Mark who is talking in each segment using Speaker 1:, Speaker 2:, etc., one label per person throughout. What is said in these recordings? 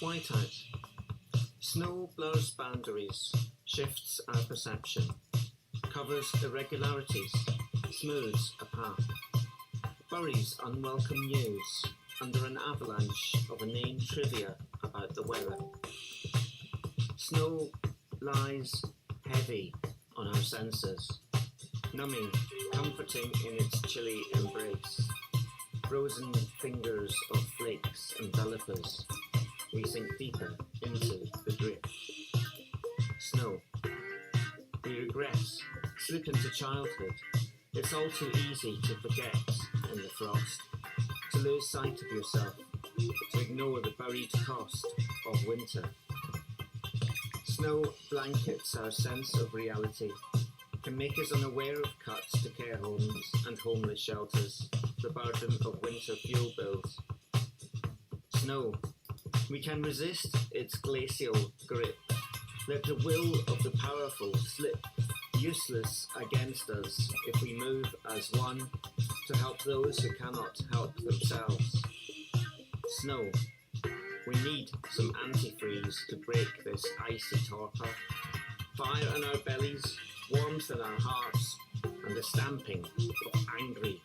Speaker 1: Whiteout. Snow blurs boundaries, shifts our perception, covers irregularities, smooths a path, buries unwelcome news under an avalanche of inane trivia about the weather. Snow lies heavy on our senses, numbing, comforting in its chilly embrace. Frozen fingers of flakes envelop us. We sink deeper into the grip. Snow. We regress, slip into childhood. It's all too easy to forget in the frost, to lose sight of yourself, to ignore the buried cost of winter. Snow blankets our sense of reality, can make us unaware of cuts to care homes and homeless shelters, the burden of winter fuel bills. Snow. We can resist its glacial grip, let the will of the powerful slip, useless against us if we move as one to help those who cannot help themselves. Snow. We need some antifreeze to break this icy torpor. Fire in our bellies, warmth in our hearts, and the stamping of angry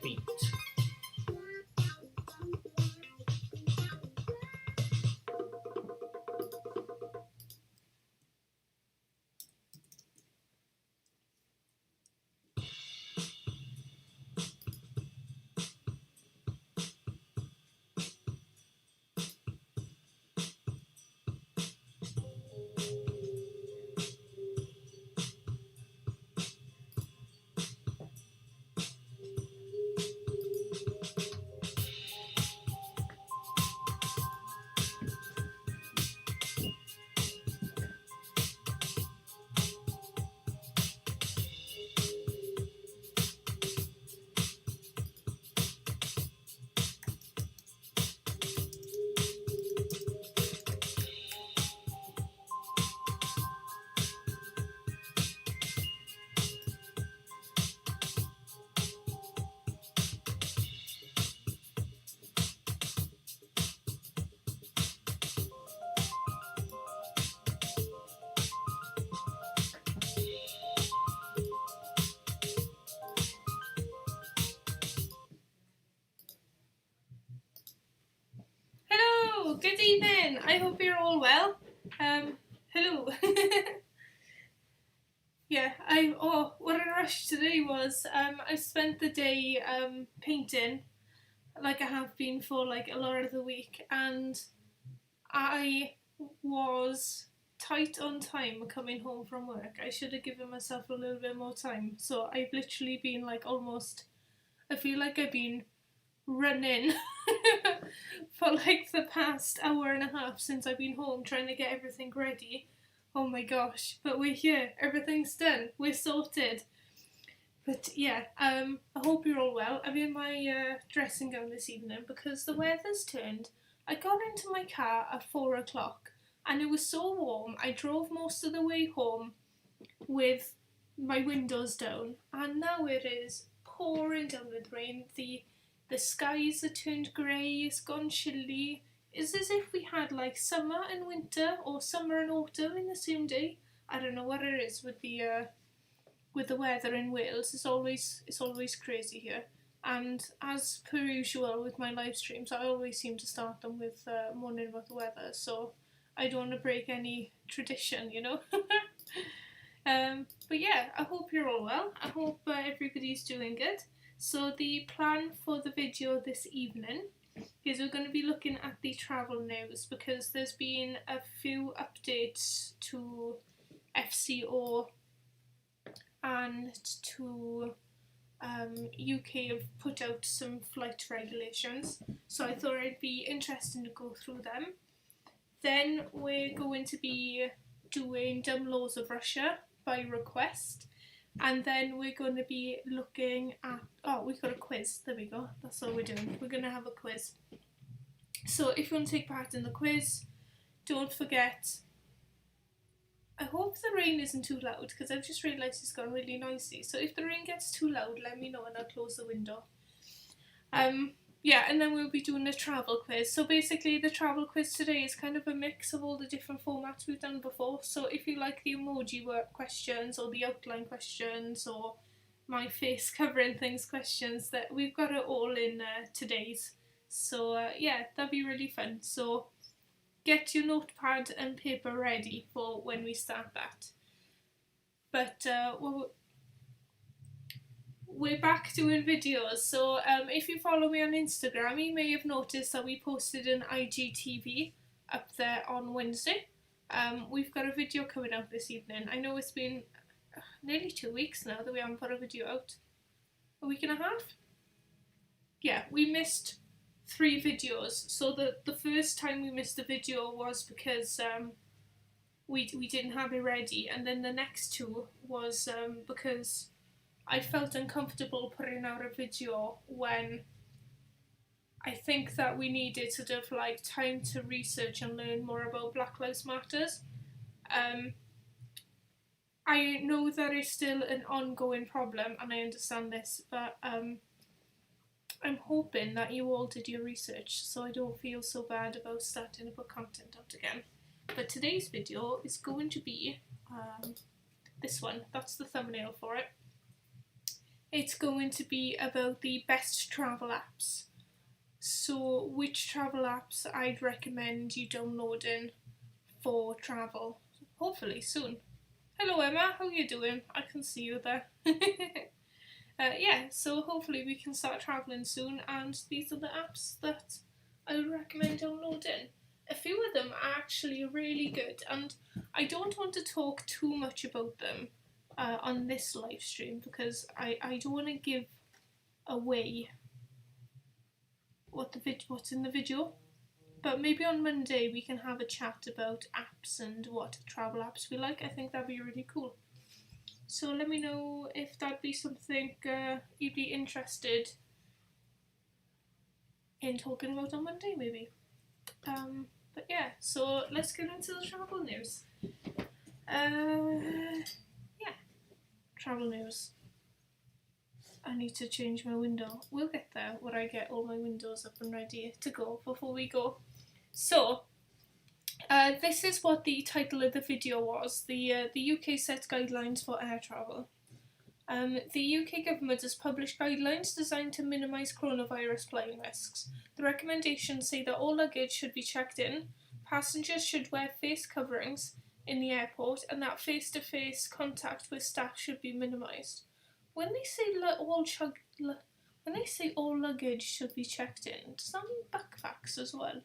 Speaker 1: feet.
Speaker 2: Good evening. I hope you're all well. Hello. Yeah, what a rush today was. I spent the day painting, like I have been for like a lot of the week, and I was tight on time coming home from work. I should have given myself a little bit more time. So I've literally been like I feel like I've been running for like the past hour and a half since I've been home trying to get everything ready. Oh my gosh, but we're here, everything's done, we're sorted. But yeah, I hope you're all well. I'm in my dressing gown this evening because the weather's turned. I got into my car at 4 o'clock and it was so warm. I drove most of the way home with my windows down, and now it is pouring down with rain. The skies are turned grey, it's gone chilly. It's as if we had like summer and winter or summer and autumn in the same day. I don't know what it is with the weather in Wales. It's always crazy here. And as per usual with my live streams, I always seem to start them with moaning about the weather. So I don't want to break any tradition, you know. But yeah, I hope you're all well. I hope everybody's doing good. So the plan for the video this evening is we're going to be looking at the travel news because there's been a few updates to FCO and to UK have put out some flight regulations. So I thought it'd be interesting to go through them. Then we're going to be doing Dumb Laws of Russia by request. And then we're going to be looking at, we've got a quiz, there we go, that's all we're doing, we're going to have a quiz. So if you want to take part in the quiz, don't forget, I hope the rain isn't too loud because I've just realised it's gone really noisy, so if the rain gets too loud let me know and I'll close the window. yeah, and then we'll be doing a travel quiz. So basically the travel quiz today is kind of a mix of all the different formats we've done before. So if you like the emoji work questions or the outline questions or my face covering things questions, that we've got it all in today's. So yeah, that'd be really fun. So get your notepad and paper ready for when we start that. But we're back doing videos, so if you follow me on Instagram, you may have noticed that we posted an IGTV up there on Wednesday. We've got a video coming out this evening. I know it's been nearly 2 weeks now that we haven't put a video out. A week and a half? Yeah, we missed 3 videos. So the first time we missed a video was because we didn't have it ready, and then the next 2 was because I felt uncomfortable putting out a video when I think that we needed sort of like time to research and learn more about Black Lives Matters. I know that it's still an ongoing problem, and I understand this, but I'm hoping that you all did your research so I don't feel so bad about starting to put content out again. But today's video is going to be this one. That's the thumbnail for it. It's going to be about the best travel apps. So which travel apps I'd recommend you downloading for travel, hopefully soon. Hello Emma, how are you doing? I can see you there. Yeah, so hopefully we can start travelling soon, and these are the apps that I would recommend downloading. A few of them are actually really good, and I don't want to talk too much about them on this live stream because I don't want to give away what's in the video. But maybe on Monday we can have a chat about apps and what travel apps we like. I think that'd be really cool. So let me know if that'd be something you'd be interested in talking about on Monday, maybe. But yeah, so let's get into the travel news. Yeah, travel news. I need to change my window. We'll get there when I get all my windows up and ready to go before we go. So, this is what the title of the video was. The UK sets guidelines for air travel. The UK government has published guidelines designed to minimise coronavirus flying risks. The recommendations say that all luggage should be checked in, passengers should wear face coverings in the airport, and that face-to-face contact with staff should be minimised. When they say all luggage should be checked in, does that mean backpacks as well?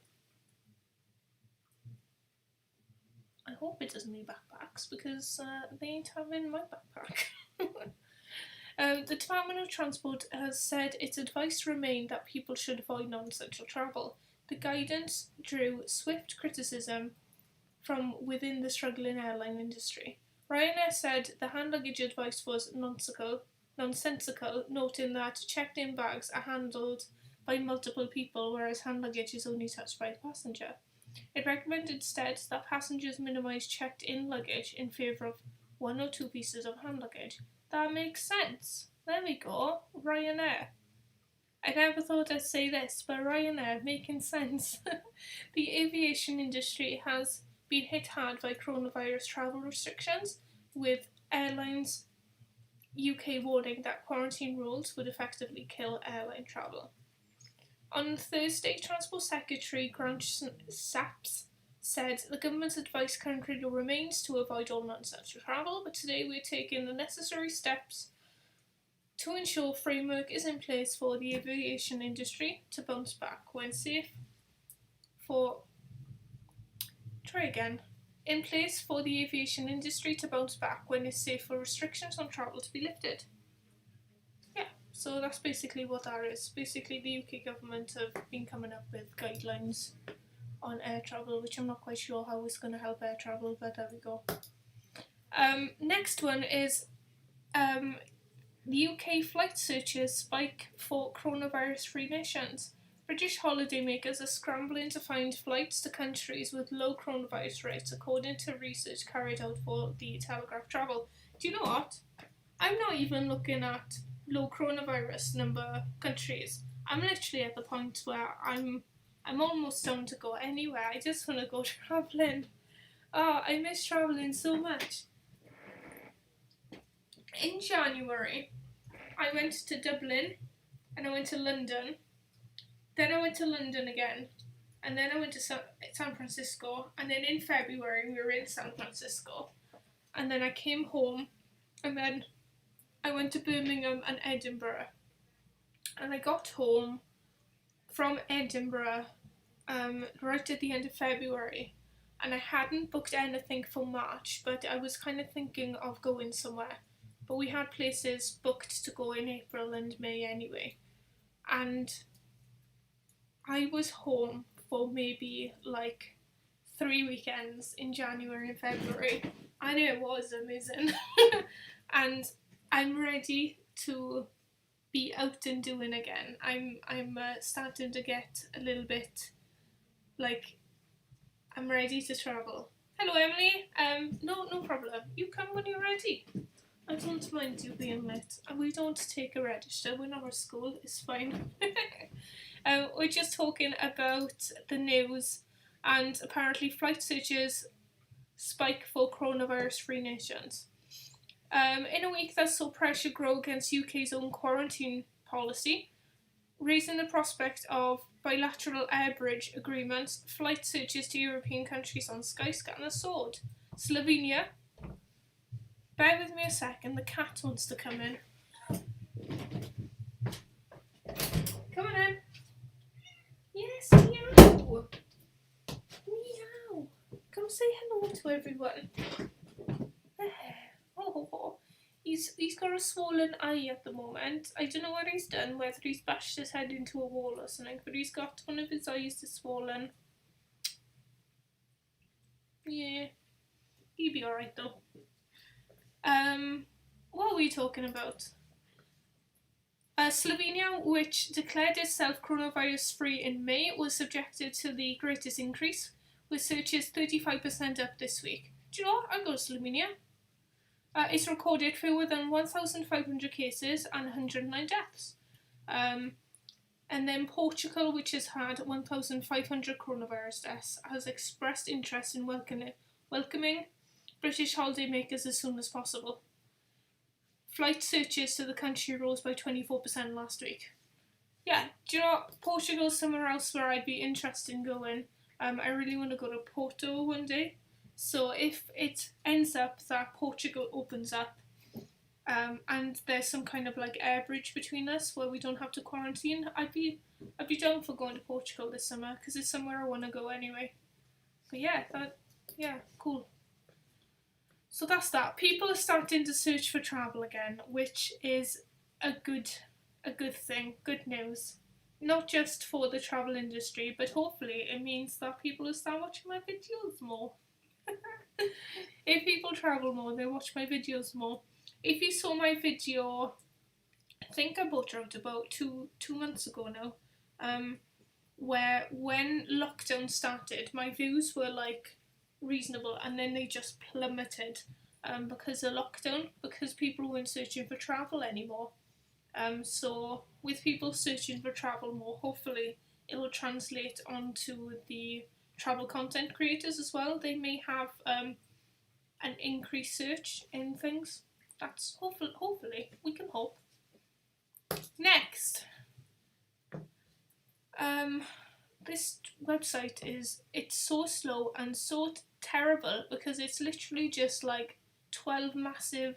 Speaker 2: I hope it doesn't mean backpacks because they ain't having my backpack. The Department of Transport has said its advice remained that people should avoid non-essential travel. The guidance drew swift criticism from within the struggling airline industry. Ryanair said the hand luggage advice was nonsensical, noting that checked-in bags are handled by multiple people, whereas hand luggage is only touched by the passenger. It recommended instead that passengers minimise checked-in luggage in favour of 1 or 2 pieces of hand luggage. That makes sense. There we go. Ryanair. I never thought I'd say this, but Ryanair making sense. The aviation industry has been hit hard by coronavirus travel restrictions, with airlines UK warning that quarantine rules would effectively kill airline travel. On Thursday, Transport Secretary Grant Shapps said the government's advice currently remains to avoid all non-essential travel, but today we're taking the necessary steps to ensure framework is in place for the aviation industry to bounce back when safe in place for the aviation industry to bounce back when it's safe for restrictions on travel to be lifted. Yeah, so that's basically what that is. Basically the UK government have been coming up with guidelines on air travel, which I'm not quite sure how it's going to help air travel, but there we go. Next one is the UK flight searches spike for coronavirus-free nations. British holidaymakers are scrambling to find flights to countries with low coronavirus rates, according to research carried out for the Telegraph Travel. Do you know what? I'm not even looking at low coronavirus number countries. I'm literally at the point where I'm almost down to go anywhere. I just want to go travelling. Oh, I miss travelling so much. In January, I went to Dublin, and I went to London. Then I went to London again, and then I went to San Francisco, and then in February we were in San Francisco, and then I came home, and then I went to Birmingham and Edinburgh, and I got home from Edinburgh right at the end of February, and I hadn't booked anything for March, but I was kind of thinking of going somewhere, but we had places booked to go in April and May anyway, and I was home for maybe like 3 weekends in January and February, and it was amazing. And I'm ready to be out and doing again. I'm starting to get a little bit like I'm ready to travel. Hello, Emily. No problem. You come when you're ready. I don't mind you being late, and we don't take a register. We're not a school. It's fine. We're just talking about the news, and apparently flight searches spike for coronavirus-free nations. In a week that saw pressure grow against UK's own quarantine policy, raising the prospect of bilateral air bridge agreements, flight searches to European countries on Skyscanner soared. Slovenia. Bear with me a second, the cat wants to come in. Come on in. Yes, meow. Meow. Come say hello to everyone. Oh, he's got a swollen eye at the moment. I don't know what he's done, whether he's bashed his head into a wall or something, but he's got one of his eyes is swollen. Yeah, he'll be alright though. What are we talking about? Slovenia, which declared itself coronavirus-free in May, was subjected to the greatest increase, with searches 35% up this week. Do you know what? I'll go to Slovenia. It's recorded fewer than 1,500 cases and 109 deaths. And then Portugal, which has had 1,500 coronavirus deaths, has expressed interest in welcoming British holidaymakers as soon as possible. Flight searches to the country rose by 24% last week. Yeah, do you know what? Portugal's somewhere else where I'd be interested in going. I really want to go to Porto one day. So if it ends up that Portugal opens up and there's some kind of like air bridge between us where we don't have to quarantine, I'd be down for going to Portugal this summer because it's somewhere I want to go anyway. But yeah, cool. So that's that. People are starting to search for travel again, which is a good thing, good news. Not just for the travel industry, but hopefully it means that people will start watching my videos more. If people travel more, they watch my videos more. If you saw my video, I think I brought it out about two months ago now, where when lockdown started, my views were like reasonable, and then they just plummeted because of lockdown, because people weren't searching for travel anymore. So with people searching for travel more, hopefully it will translate onto the travel content creators as well. They may have an increased search in things. That's hopefully we can hope. Next, this website it's so slow and so terrible because it's literally just like 12 massive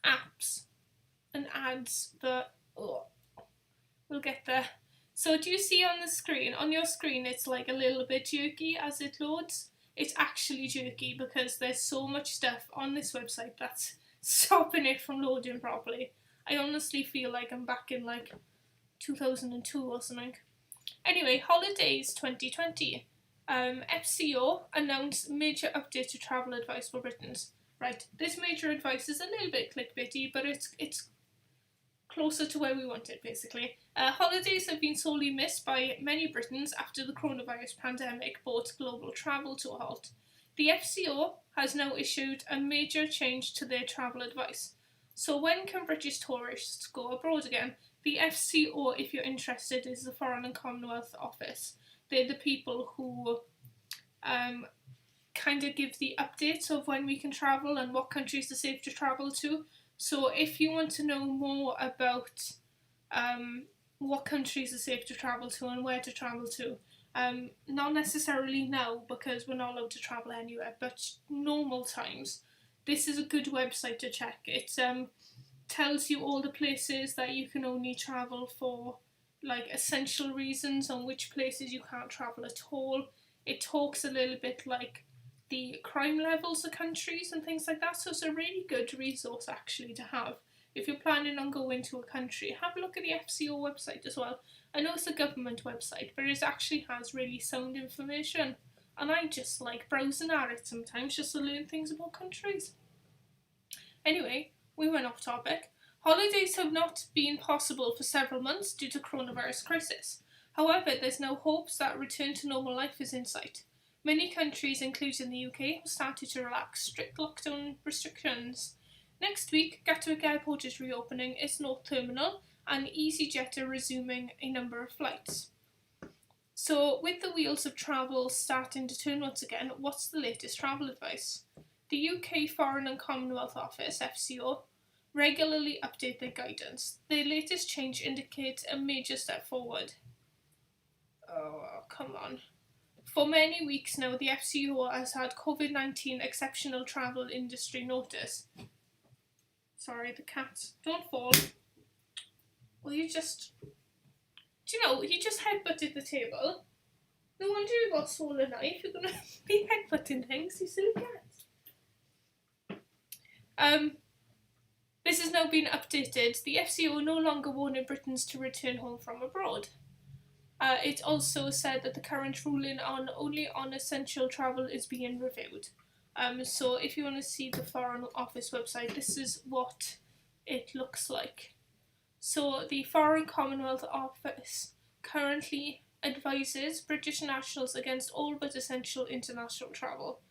Speaker 2: apps and ads, but we'll get there. So do you see on the screen, on your screen, it's like a little bit jerky as it loads? It's actually jerky because there's so much stuff on this website that's stopping it from loading properly. I honestly feel like I'm back in like 2002 or something. Anyway, Holidays 2020. FCO announced major update to travel advice for Britons. Right, this major advice is a little bit clickbaity, but it's closer to where we want it, basically. Holidays have been sorely missed by many Britons after the coronavirus pandemic brought global travel to a halt. The FCO has now issued a major change to their travel advice. So when can British tourists go abroad again? the FCO, if you're interested, is the Foreign and Commonwealth Office. They're the people who kind of give the updates of when we can travel and what countries are safe to travel to. So if you want to know more about what countries are safe to travel to and where to travel to, not necessarily now because we're not allowed to travel anywhere, but normal times, this is a good website to check. It tells you all the places that you can only travel for like essential reasons, on which places you can't travel at all. It talks a little bit like the crime levels of countries and things like that, so it's a really good resource actually to have. If you're planning on going to a country, have a look at the FCO website as well. I know it's a government website, but it actually has really sound information, and I just like browsing at it sometimes just to learn things about countries. Anyway, we went off topic. Holidays have not been possible for several months due to coronavirus crisis. However, there's now hopes that a return to normal life is in sight. Many countries, including the UK, have started to relax strict lockdown restrictions. Next week, Gatwick Airport is reopening its North Terminal and EasyJet are resuming a number of flights. So, with the wheels of travel starting to turn once again, what's the latest travel advice? The UK Foreign and Commonwealth Office, FCO, regularly update their guidance. Their latest change indicates a major step forward. Oh, come on. For many weeks now, the FCO has had COVID-19 exceptional travel industry notice. Sorry, the cat. Don't fall. Well, you just... Do you know, he just headbutted the table. No wonder you got swollen knife. You're going to be headbutting things, you silly cat. This has now been updated. The FCO no longer wanted Britons to return home from abroad. It also said that the current ruling on only on essential travel is being reviewed. So if you want to see the Foreign Office website, this is what it looks like. So the Foreign Commonwealth Office currently advises British nationals against all but essential international travel.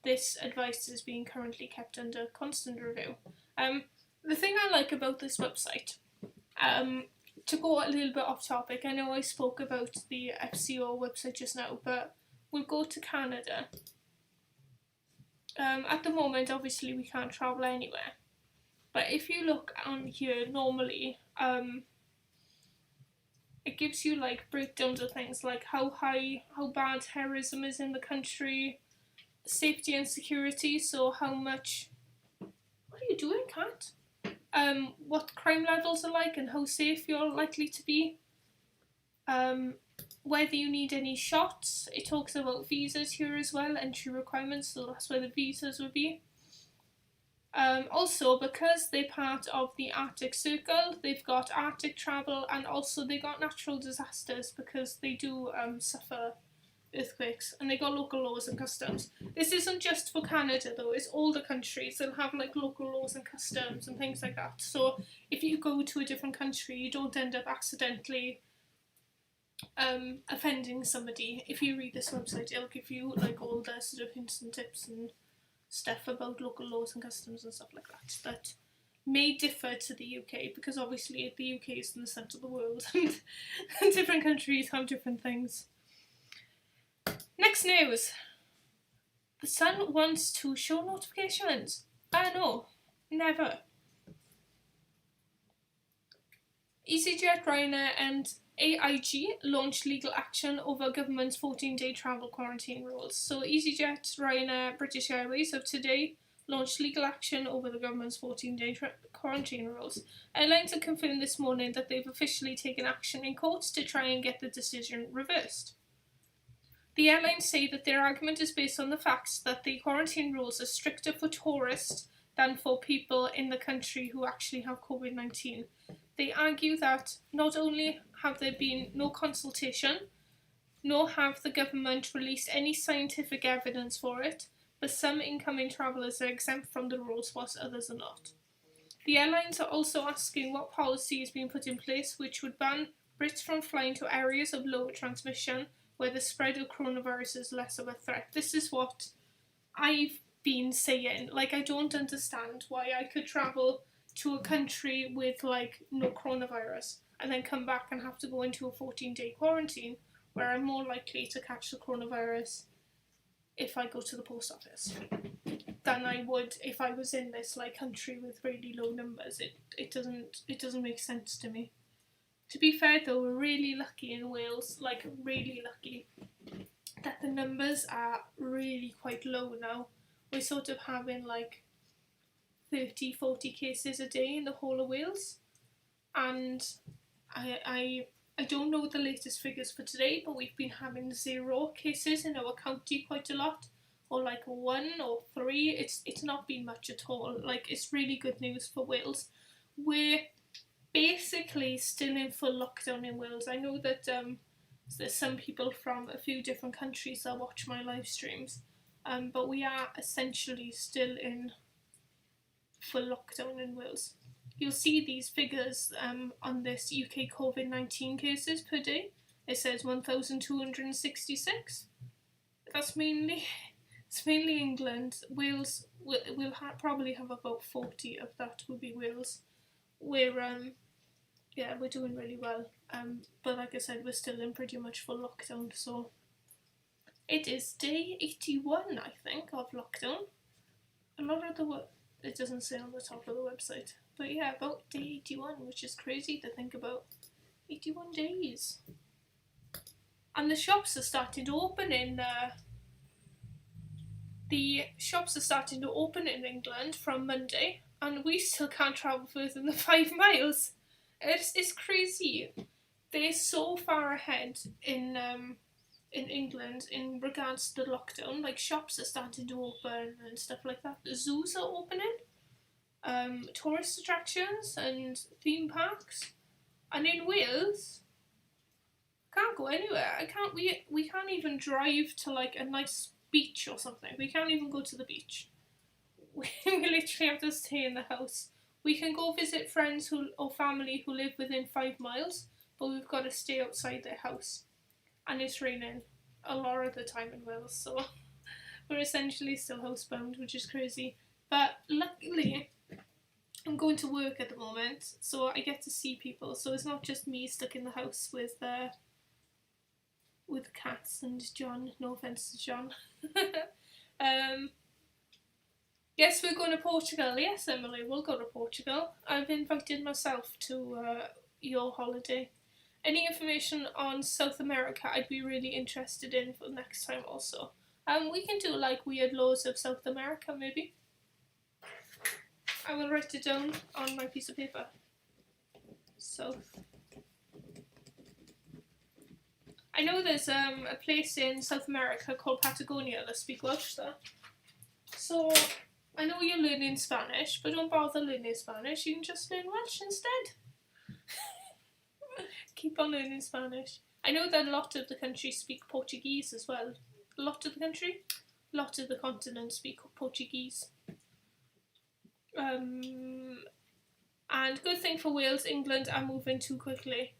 Speaker 2: This advice is being currently kept under constant review. The thing I like about this website, to go a little bit off topic, I know I spoke about the FCO website just now, but we'll go to Canada. At the moment, obviously, we can't travel anywhere. But if you look on here, normally, it gives you like breakdowns of things like how bad terrorism is in the country, safety and security, so how much... What are you doing, cat? What crime levels are like and how safe you're likely to be. Whether you need any shots. It talks about visas here as well, entry requirements, so that's where the visas would be. Also, because they're part of the Arctic Circle, they've got Arctic travel, and also they got natural disasters because they do suffer earthquakes, and they got local laws and customs. This isn't just for Canada though, it's all the countries. They'll have like local laws and customs and things like that. So if you go to a different country, you don't end up accidentally offending somebody. If you read this website, it'll give you like all the sort of hints and tips and stuff about local laws and customs and stuff like that may differ to the UK, because obviously the UK is in the centre of the world and different countries have different things. Next news. The Sun wants to show notifications. No, never. EasyJet, Ryanair and AIG launched legal action over government's 14-day travel quarantine rules. So EasyJet, Ryanair, British Airways have today launched legal action over the government's 14-day quarantine rules. Airlines have confirmed this morning that they've officially taken action in court to try and get the decision reversed. The airlines say that their argument is based on the fact that the quarantine rules are stricter for tourists than for people in the country who actually have COVID-19. They argue that not only have there been no consultation, nor have the government released any scientific evidence for it, but some incoming travellers are exempt from the rules whilst others are not. The airlines are also asking what policy is being put in place which would ban Brits from flying to areas of lower transmission where the spread of coronavirus is less of a threat. This is what I've been saying. Like, I don't understand why I could travel to a country with like no coronavirus and then come back and have to go into a 14-day quarantine where I'm more likely to catch the coronavirus if I go to the post office than I would if I was in this like country with really low numbers. It doesn't make sense to me. To be fair though, we're really lucky in Wales, like really lucky, that the numbers are really quite low now. We're sort of having like 30, 40 cases a day in the whole of Wales, and I don't know the latest figures for today, but we've been having 0 cases in our county quite a lot, or like 1 or 3. It's not been much at all. Like, it's really good news for Wales. We're basically still in full lockdown in Wales. I know that there's some people from a few different countries that watch my live streams, but we are essentially still in full lockdown in Wales. You'll see these figures on this UK COVID-19 cases per day. It says 1,266. It's mainly England. Wales will probably have about 40 of that will be Wales. We're doing really well. But like I said, we're still in pretty much full lockdown. So it is day 81, I think, of lockdown. A lot of it doesn't say on the top of the website. But yeah, about day 81, which is crazy to think about. 81 days. And the shops are starting to open in England from Monday, and we still can't travel further than 5 miles. It's crazy. They're so far ahead in England in regards to the lockdown. Like, shops are starting to open and stuff like that. The zoos are opening. Tourist attractions and theme parks, and in Wales, can't go anywhere. We can't even drive to like a nice beach or something. We can't even go to the beach. We literally have to stay in the house. We can go visit friends or family who live within 5 miles, but we've got to stay outside their house, and it's raining a lot of the time in Wales, so we're essentially still housebound, which is crazy. But luckily, I'm going to work at the moment, so I get to see people. So it's not just me stuck in the house with cats and John. No offence to John. Yes, we're going to Portugal. Yes, Emily, we'll go to Portugal. I've invited myself to your holiday. Any information on South America I'd be really interested in for next time also. We can do like weird laws of South America maybe. I will write it down on my piece of paper. South. I know there's a place in South America called Patagonia that speak Welsh there. So I know you're learning Spanish, but don't bother learning Spanish. You can just learn Welsh instead. Keep on learning Spanish. I know that a lot of the country speak Portuguese as well. A lot of the country? A lot of the continent speak Portuguese. And good thing for Wales, England are moving too quickly.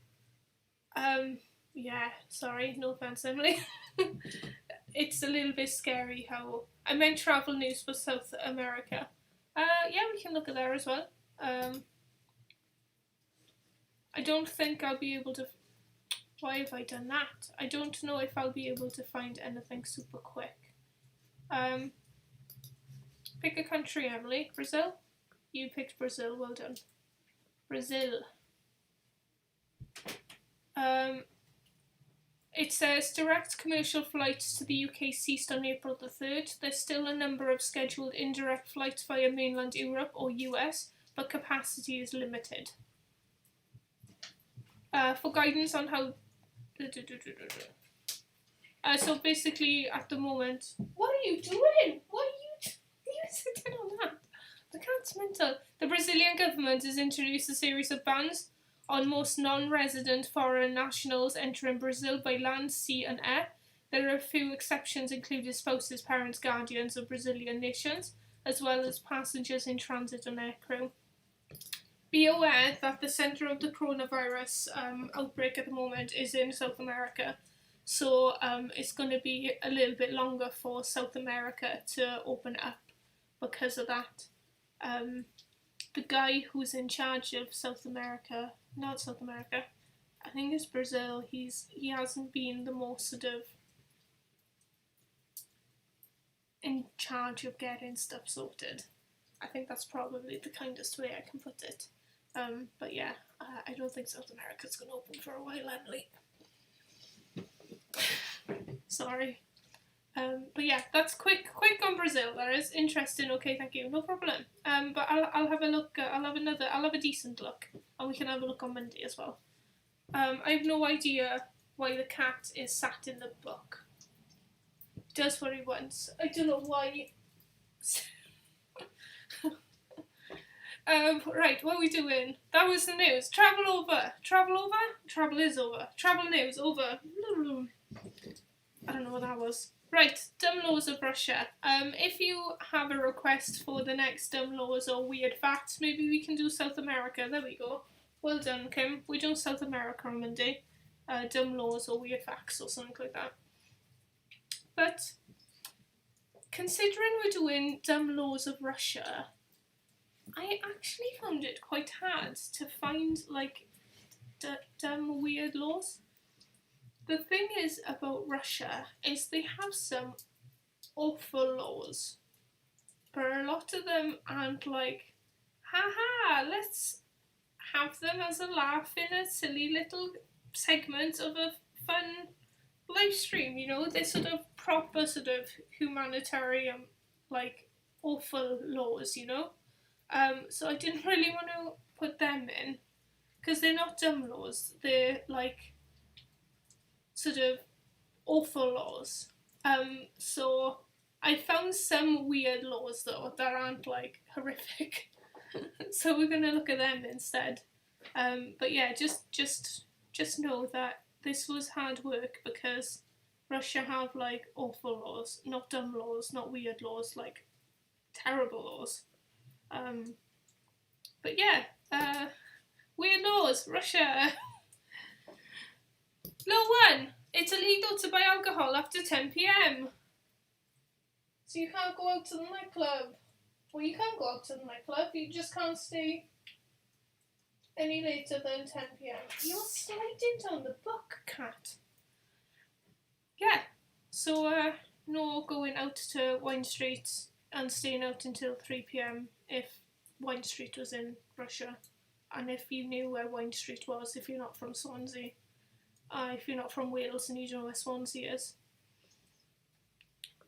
Speaker 2: Yeah, sorry, no offence, Emily. It's a little bit scary how... I meant travel news for South America. Yeah, we can look at there as well. I don't think I'll be able to... Why have I done that? I don't know if I'll be able to find anything super quick. Pick a country, Emily. Brazil? You picked Brazil, well done. Brazil. It says direct commercial flights to the UK ceased on April the 3rd. There's still a number of scheduled indirect flights via mainland Europe or US, but capacity is limited. For guidance on how... So basically, at the moment... What are you doing? What are you sitting on that? The cat's mental. The Brazilian government has introduced a series of bans on most non-resident foreign nationals entering Brazil by land, sea and air. There are a few exceptions, including spouses, parents, guardians of Brazilian nations, as well as passengers in transit and aircrew. Be aware that the centre of the coronavirus outbreak at the moment is in South America, so it's going to be a little bit longer for South America to open up because of that. the guy who's in charge of not South America, I think it's Brazil, he hasn't been the most sort of in charge of getting stuff sorted. I think that's probably the kindest way I can put it. But yeah, I don't think South America's going to open for a while, Emily. Sorry. But yeah, that's quick on Brazil. That is interesting. Okay, thank you. No problem. But I'll have a look. I'll have a decent look, and we can have a look on Monday as well. I have no idea why the cat is sat in the book. It does what he wants. I don't know why. Right, what are we doing? That was the news. Travel over. Travel over? Travel is over. Travel news over. I don't know what that was. Right, dumb laws of Russia. If you have a request for the next dumb laws or weird facts, maybe we can do South America. There we go. Well done, Kim. We're doing South America on Monday. Dumb laws or weird facts or something like that. But considering we're doing dumb laws of Russia, I actually found it quite hard to find like dumb weird laws. The thing is about Russia is they have some awful laws, but a lot of them aren't like, haha, let's have them as a laugh in a silly little segment of a fun live stream, you know? They're sort of proper sort of humanitarian, like, awful laws, you know? So I didn't really want to put them in, because they're not dumb laws, they're like sort of awful laws. So I found some weird laws though that aren't like horrific. So we're gonna look at them instead. But yeah, just know that this was hard work because Russia have like awful laws, not dumb laws, not weird laws, like terrible laws. But yeah, weird laws, Russia. Law 1. It's illegal to buy alcohol after 10 p.m. So you can't go out to the nightclub. Well, you can go out to the nightclub, you just can't stay any later than 10 p.m. You're sliding down the book, cat. Yeah, so no going out to Wine Street and staying out until 3 p.m. if Wine Street was in Russia. And if you knew where Wine Street was, if you're not from Swansea. If you're not from Wales and you don't know where Swansea is.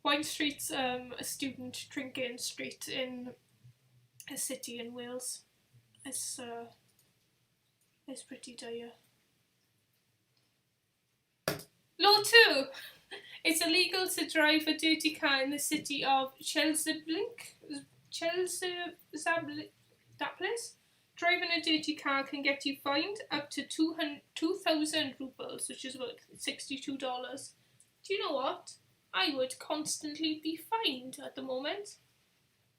Speaker 2: Wine Street's a student drinking street in a city in Wales. It's pretty dire. Law 2. It's illegal to drive a dirty car in the city of Chelsea, that place? Driving a dirty car can get you fined up to 2,000 rubles, which is about $62. Do you know what? I would constantly be fined at the moment.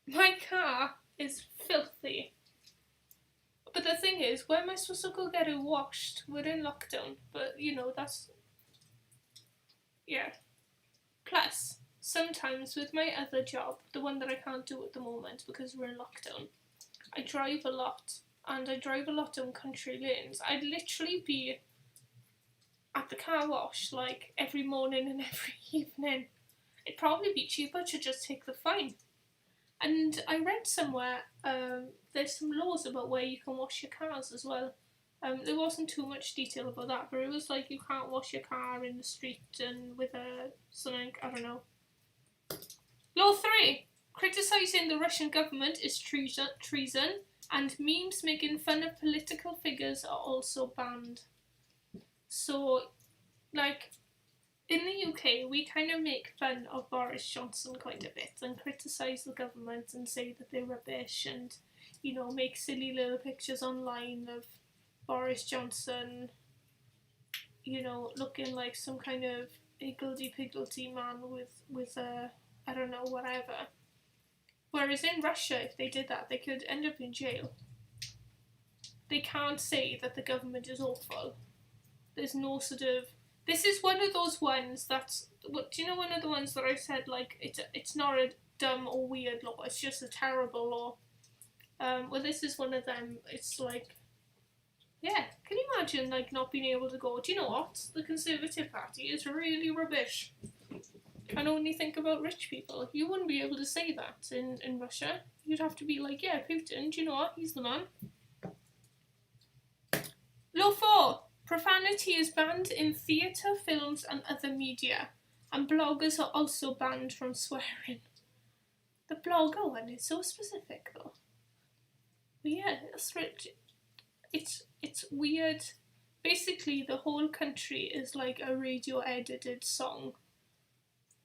Speaker 2: My car is filthy. But the thing is, where am I supposed to go get it washed? We're in lockdown, but you know, that's... yeah. Plus, sometimes with my other job, the one that I can't do at the moment because we're in lockdown, I drive a lot, and I drive a lot on country lanes. I'd literally be at the car wash, like, every morning and every evening. It'd probably be cheaper to just take the fine. And I read somewhere, there's some laws about where you can wash your cars as well. There wasn't too much detail about that, but it was like you can't wash your car in the street and with something, I don't know. Law 3. Criticising the Russian government is treason, and memes making fun of political figures are also banned. So, like, in the UK, we kind of make fun of Boris Johnson quite a bit and criticise the government and say that they're rubbish and, you know, make silly little pictures online of Boris Johnson, you know, looking like some kind of higgledy-piggledy man with I don't know, whatever. Whereas in Russia, if they did that, they could end up in jail. They can't say that the government is awful. There's no sort of... This is one of those ones that's... Do you know one of the ones that I said, like, it's not a dumb or weird law, it's just a terrible law? Well, this is one of them. It's like, yeah, can you imagine like not being able to go, do you know what? The Conservative Party is really rubbish. And only think about rich people. You wouldn't be able to say that in Russia. You'd have to be like, yeah, Putin, do you know what? He's the man. Law 4. Profanity is banned in theatre, films and other media. And bloggers are also banned from swearing. The blogger one is so specific though. But yeah, it's weird. Basically, the whole country is like a radio edited song.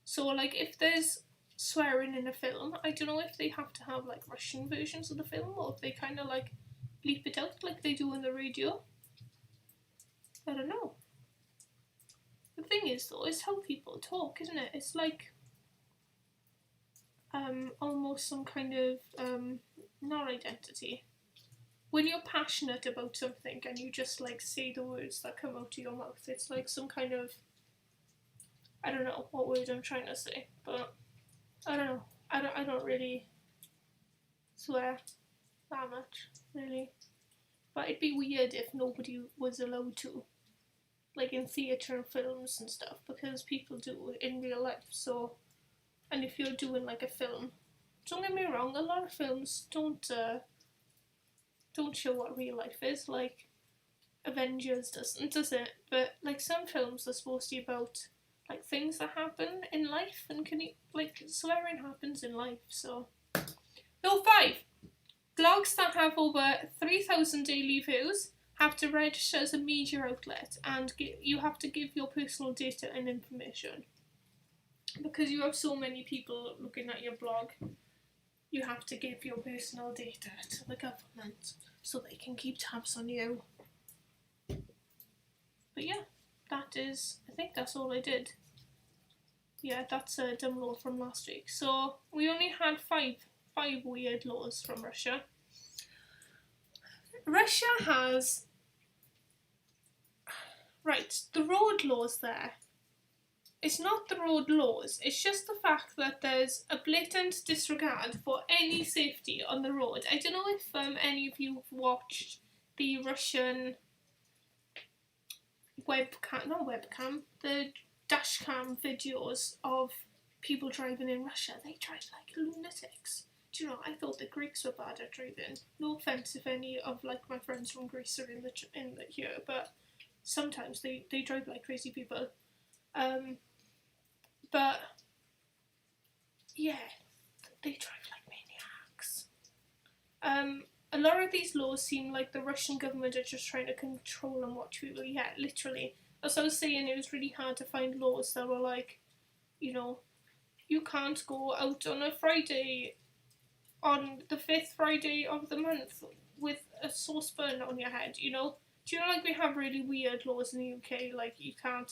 Speaker 2: So like if there's swearing in a film, I don't know if they have to have like Russian versions of the film or if they kind of like bleep it out like they do on the radio. I don't know. The thing is though, it's how people talk, isn't it? It's like almost some kind of not identity. When you're passionate about something and you just like say the words that come out of your mouth, it's like some kind of, I don't know what word I'm trying to say, but I don't know. I don't really swear that much, really. But it'd be weird if nobody was allowed to, like in theatre and films and stuff, because people do in real life. So, and if you're doing like a film, don't get me wrong, a lot of films don't show what real life is. Like Avengers doesn't, does it? But like some films are supposed to be about like things that happen in life, and like swearing happens in life. So, no. 5. Blogs that have over 3,000 daily views have to register as a media outlet, and you have to give your personal data and information. Because you have so many people looking at your blog, you have to give your personal data to the government so they can keep tabs on you. But yeah, that is, I think that's all I did. Yeah, that's a dumb law from last week. So we only had five weird laws from Russia. Russia has, right, the road laws there. It's not the road laws, it's just the fact that there's a blatant disregard for any safety on the road. I don't know if any of you have watched the Russian the dashcam videos of people driving in Russia. They drive like lunatics. Do you know, I thought the Greeks were bad at driving. No offence if any of like my friends from Greece are in the here, but sometimes they drive like crazy people. But yeah, they drive like maniacs. A lot of these laws seem like the Russian government are just trying to control and watch people. Yeah, literally. As I was saying, it was really hard to find laws that were like, you know, you can't go out on a Friday, on the 5th Friday of the month with a saucepan on your head, you know? Do you know, like, we have really weird laws in the UK, like, you can't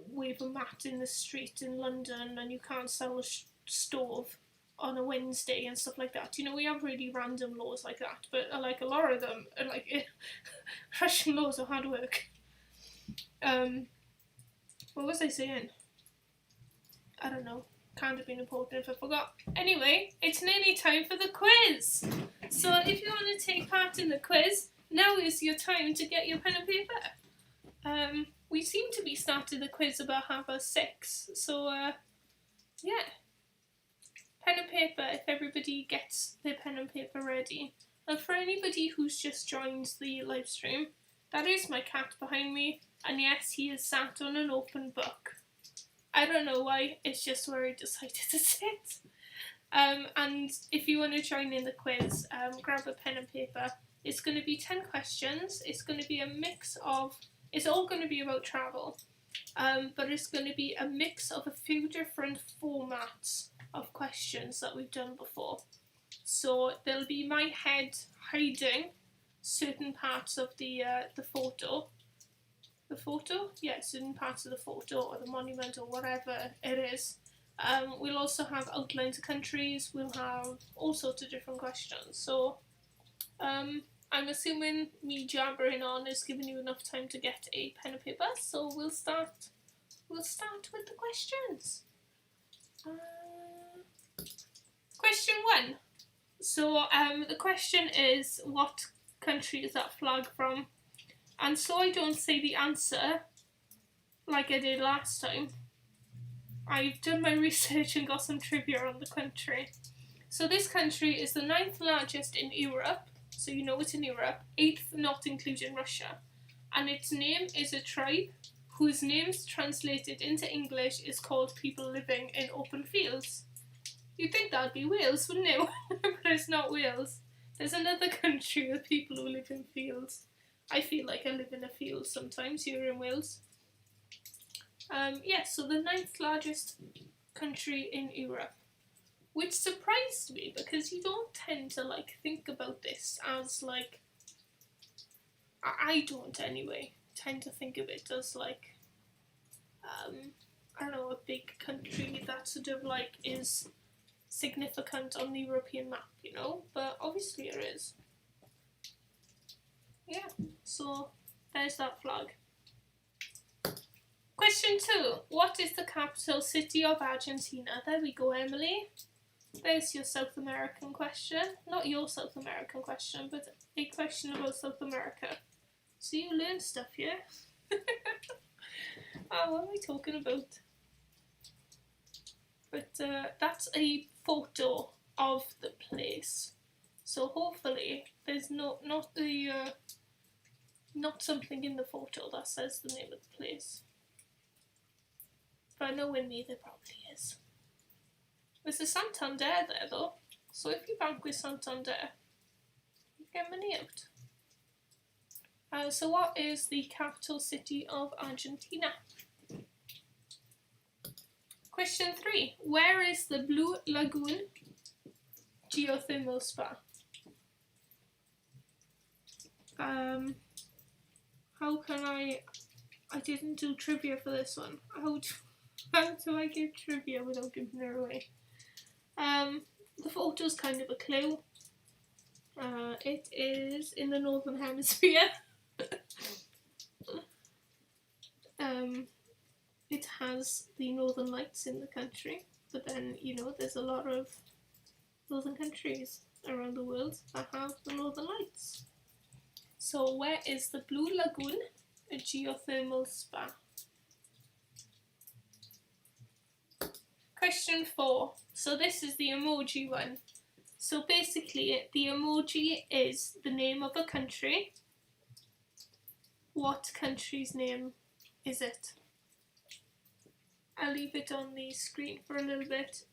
Speaker 2: wave a mat in the street in London, and you can't sell a stove on a Wednesday and stuff like that. You know, we have really random laws like that, but like a lot of them are like Russian laws are hard work. What was I saying? I don't know. Can't have been important if I forgot. Anyway, it's nearly time for the quiz. So if you want to take part in the quiz, now is your time to get your pen and paper. We seem to be starting the quiz about 6:30, so yeah. Pen and paper if everybody gets their pen and paper ready. And for anybody who's just joined the live stream, that is my cat behind me, and yes, he is sat on an open book. I don't know why, it's just where he decided to sit. And if you want to join in the quiz, grab a pen and paper. It's going to be 10 questions. It's going to be a mix of, it's all going to be about travel, but it's going to be a mix of a few different formats of questions that we've done before. So there'll be my head hiding certain parts of the photo. The photo? Yeah, certain parts of the photo or the monument or whatever it is. We'll also have outlines of countries. We'll have all sorts of different questions. So I'm assuming me jabbering on is giving you enough time to get a pen and paper. So we'll start with the questions. Question 1. So the question is, what country is that flag from? And so I don't say the answer like I did last time. I've done my research and got some trivia on the country. So this country is the 9th largest in Europe, so you know it's in Europe, 8th not including Russia, and its name is a tribe whose names translated into English is called people living in open fields. You'd think that'd be Wales, wouldn't you? But it's not Wales. There's another country with people who live in fields. I feel like I live in a field sometimes here in Wales. So the 9th largest country in Europe, which surprised me because you don't tend to think about this as I don't anyway, tend to think of it as I don't know, a big country that sort of is significant on the European map, you know, but obviously it is. Yeah, so there's that flag. Question 2. What is the capital city of Argentina? There we go, Emily. There's your South American question. Not your South American question, but a question about South America. So you learn stuff, yeah? What am I talking about? But that's a photo of the place. So hopefully there's not something in the photo that says the name of the place. But knowing me, there probably is. There's a Santander there though, so if you bank with Santander, you get money out. So what is the capital city of Argentina? Question 3. Where is the Blue Lagoon geothermal spa? How can I didn't do trivia for this one. How do I give trivia without giving it away? The photo's kind of a clue. It is in the Northern Hemisphere. It has the Northern Lights in the country, but then, you know, there's a lot of northern countries around the world that have the Northern Lights. So where is the Blue Lagoon, a geothermal spa? Question 4. So this is the emoji one. So basically the emoji is the name of a country. What country's name is it? I'll leave it on the screen for a little bit.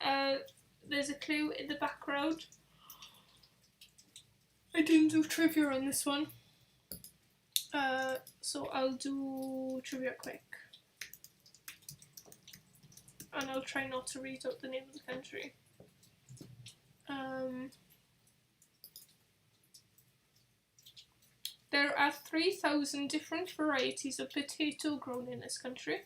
Speaker 2: There's a clue in the background. I didn't do trivia on this one. So I'll do trivia quick. And I'll try not to read out the name of the country. There are 3,000 different varieties of potato grown in this country.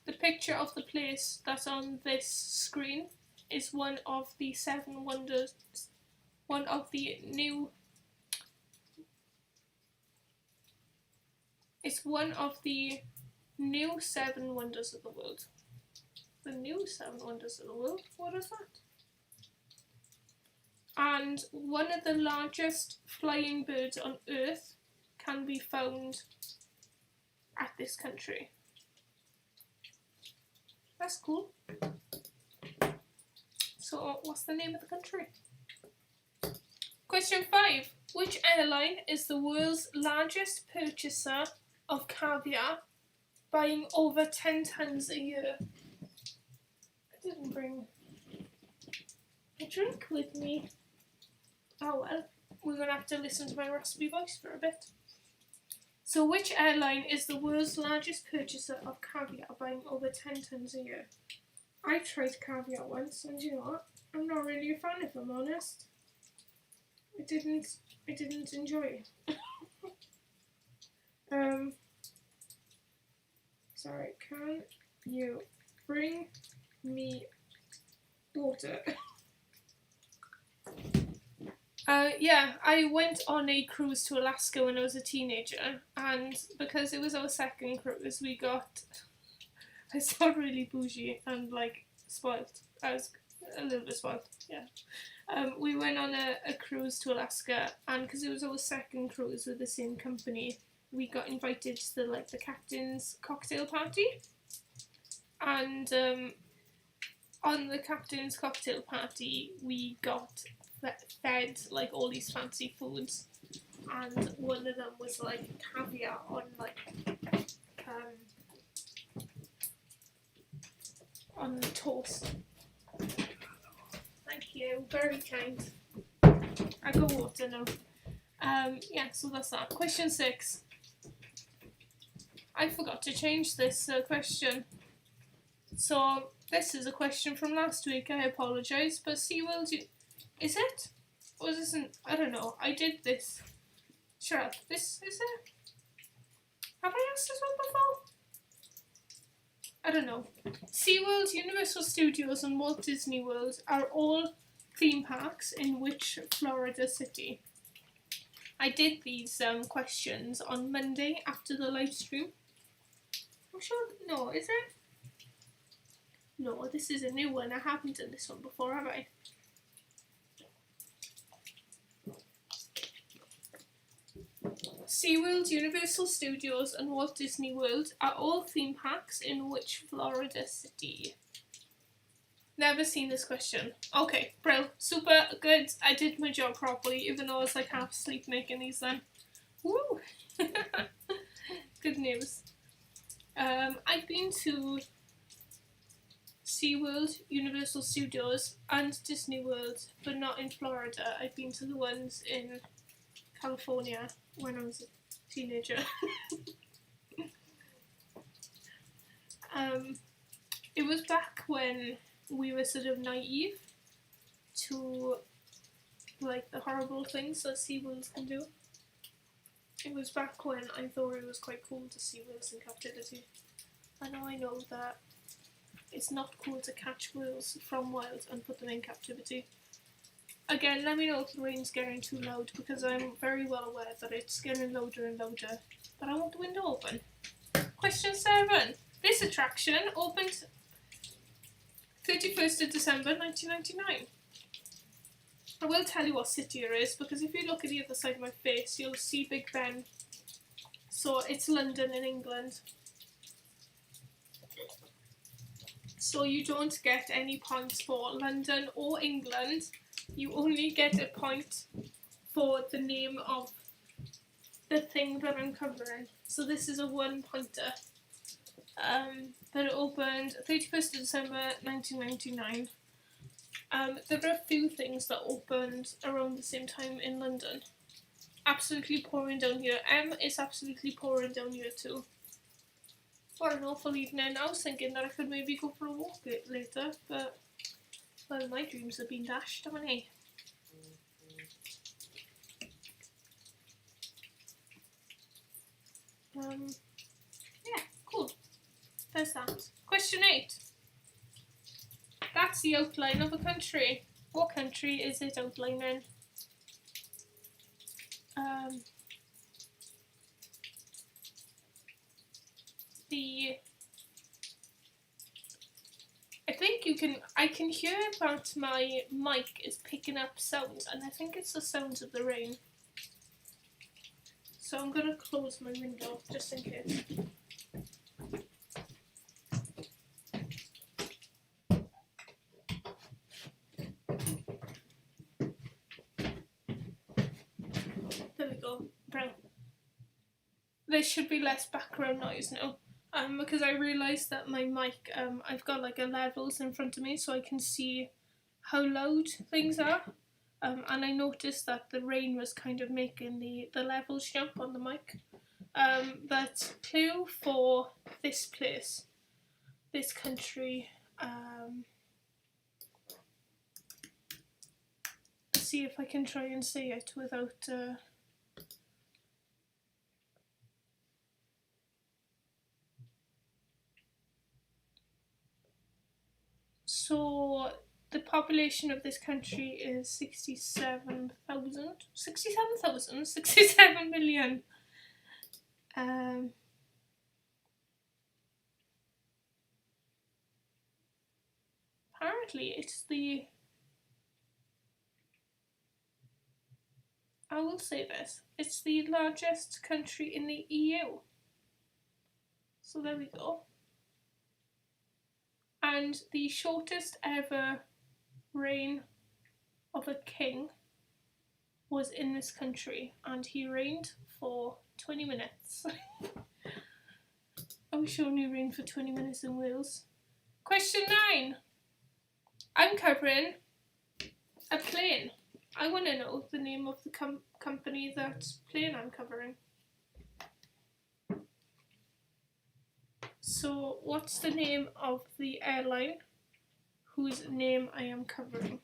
Speaker 2: The picture of the place that's on this screen is one of the 7 wonders, one of the new, it's one of the new 7 wonders of the world. The new 7 wonders of the world? What is that? And one of the largest flying birds on Earth can be found at this country. That's cool. So, what's the name of the country? Question 5. Which airline is the world's largest purchaser of caviar, buying over 10 tons a year? I didn't bring a drink with me. Oh well, we're going to have to listen to my raspy voice for a bit. So which airline is the world's largest purchaser of caviar, buying over 10 tons a year? I tried caviar once, and you know what? I'm not really a fan, if I'm honest. I didn't enjoy it. Sorry, can you bring me water? Yeah, I went on a cruise to Alaska when I was a teenager, and because it was our second cruise, we got It's not really bougie and like spoilt. I was a little bit spoilt, yeah. We went on a cruise to Alaska, and because it was our second cruise with the same company, we got invited to the captain's cocktail party. And on the captain's cocktail party, we got fed like all these fancy foods, and one of them was like caviar on toast. Thank you, very kind. I got water now. Yeah, so that's that. Question 6. I forgot to change this question. So this is a question from last week. I apologise, but SeaWorld, is it? Or is this I don't know. I did this. Shut up. This is it? Have I asked this one before? I don't know. SeaWorld, Universal Studios and Walt Disney World are all theme parks in which Florida city? I did these questions on Monday after the live stream. I'm sure, no, is it? No, this is a new one. I haven't done this one before, have I? SeaWorld, Universal Studios and Walt Disney World are all theme parks in which Florida city? Never seen this question. Okay, brill. Super good. I did my job properly, even though I was like half asleep making these then. Woo! Good news. I've been to SeaWorld, Universal Studios and Disney World, but not in Florida. I've been to the ones in California when I was a teenager. It was back when we were sort of naive to like the horrible things that SeaWorlds can do. It was back when I thought it was quite cool to see whales in captivity. And now I know that it's not cool to catch whales from wild and put them in captivity. Again, let me know if the rain's getting too loud, because I'm very well aware that it's getting louder and louder, but I want the window open. Question 7. This attraction opened 31st of December 1999. I will tell you what city it is, because if you look at the other side of my face, you'll see Big Ben. So it's London in England. So you don't get any points for London or England. You only get a point for the name of the thing that I'm covering. So this is a 1-pointer. But it opened 31st of December 1999. There were a few things that opened around the same time in London. Absolutely pouring down here. Is absolutely pouring down here too. What an awful evening. I was thinking that I could maybe go for a walk later, but well, my dreams have been dashed, haven't they? Yeah, cool. There's that. Question 8. That's the outline of a country. What country is it outlining? I can hear that my mic is picking up sounds, and I think it's the sounds of the rain. So I'm gonna close my window just in case. There we go. Bro. There should be less background noise now. Because I realised that my mic, I've got like a levels in front of me so I can see how loud things are. And I noticed that the rain was kind of making the levels jump on the mic. But clue for this place, this country, see if I can try and say it without... So the population of this country is 67 million. Apparently it's the, I will say this, it's the largest country in the EU. So there we go. And the shortest ever reign of a king was in this country, and he reigned for 20 minutes. I wish I only reigned for 20 minutes in Wales. Question 9. I'm covering a plane. I want to know the name of the company that plane I'm covering. So, what's the name of the airline whose name I am covering?